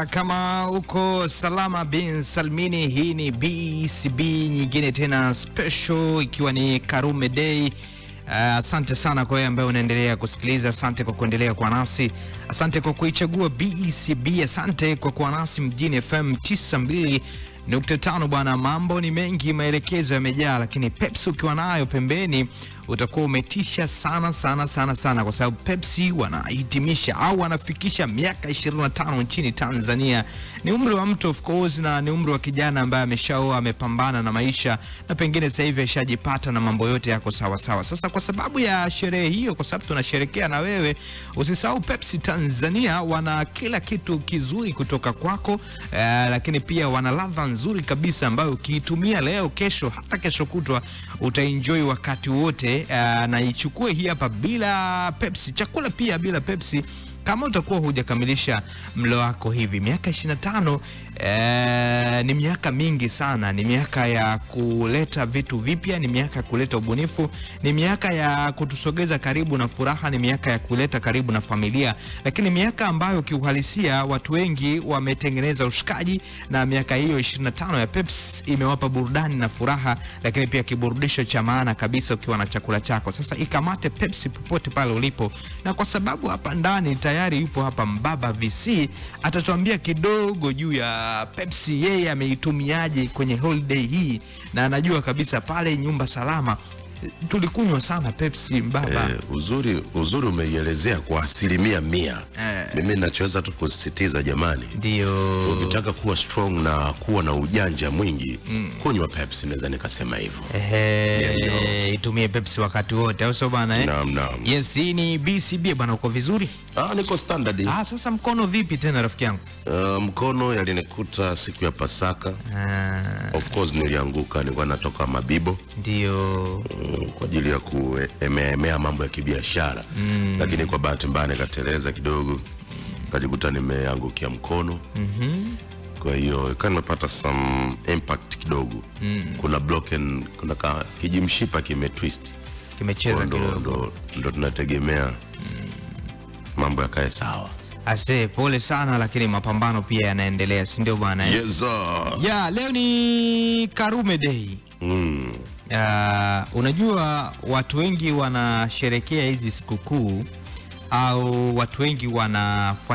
Kama uko salama bin salmini, hii ni BCB nyingine tena special, ikiwa ni Karume Day. Asante sana kwa wewe ambaye unaendelea kusikiliza, asante kwa kuendelea kwa nasi, asante kwa kuichagua BCB, asante kwa kuwa nasi mjini FM 92.5 bwana. Mambo ni mengi, maelekezo yamejaa, lakini Pepsi ukiwa nayo pembeni utakuwa umetisha sana sana sana sana, kwa sababu Pepsi wanahitimisha au wanafikisha miaka 25 nchini Tanzania. Ni umri wa mtu of course, na ni umri wa kijana ambaye ameshaoa, amepambana na maisha, na pengine sasa hivi ashajipata na mambo yote yako sawa sawa. Sasa kwa sababu ya sherehe hiyo, kwa sababu tunasherehekea na wewe, usisahau Pepsi Tanzania wana kila kitu kizuri kutoka kwako, lakini pia wana ladha nzuri kabisa ambayo ukiitumia leo, kesho, hata kesho kutwa utaenjoy wakati wote. Na ichukue hii hapa bila Pepsi, chakula pia bila Pepsi. Kama utakuwa hujakamilisha mlo wako hivi, miaka 25 ni miaka mingi sana, ni miaka ya kuleta vitu vipya, ni miaka ya kuleta ubunifu, ni miaka ya kutusogeza karibu na furaha, ni miaka ya kuleta karibu na familia, lakini miaka ambayo kiuhalisia watu wengi wametengeneza ushikaji, na miaka hiyo 25 ya Pepsi imewapa burudani na furaha, lakini pia kiburudisho cha maana kabisa ukiwa na chakula chako. Sasa ikamate Pepsi popote pale ulipo, na kwa sababu hapa ndani tayari yupo hapa Mbaba VC, atatuambia kidogo juu ya Pepsi, yeye ameitumiaje kwenye holiday hii, na anajua kabisa pale nyumba salama tulikunywa sana Pepsi Mbaba. Uzuri umeielezea kwa 100%. Mimi ninachoweza tu kusisitiza jamani, ndio ukitaka kuwa strong na kuwa na ujanja mwingi, kunywa Pepsi, naweza nikasema hivyo. Itumie Pepsi wakati wote, au sio bana? Naam. Yes, hii ni BCB bana. Uko vizuri? Niko standard. Sasa mkono vipi tena rafiki yangu? Mkono yalinikuta siku ya Pasaka. Of course nilianguka, nilikuwa natoka Mabibo. Ndio. Kwa ajili ya kuemea mambo ya kibiashara, lakini kwa bahati mbaya nikateleza kidogo, kajikuta nimeangukia mkono. Kwa hiyo kanapata some impact kidogo. Kuna broken, kuna kijimshipa kimetwist, kimecheza kidogo, ndo tunategemea mambo yakae sawa. Pole sana, lakini mapambano pia yanaendelea, si ndio bwana? Yes sir. Leo ni Karume Day. Unajua watu wengi wanasherekea hizi sikukuu, au watu wengi wanafuatilia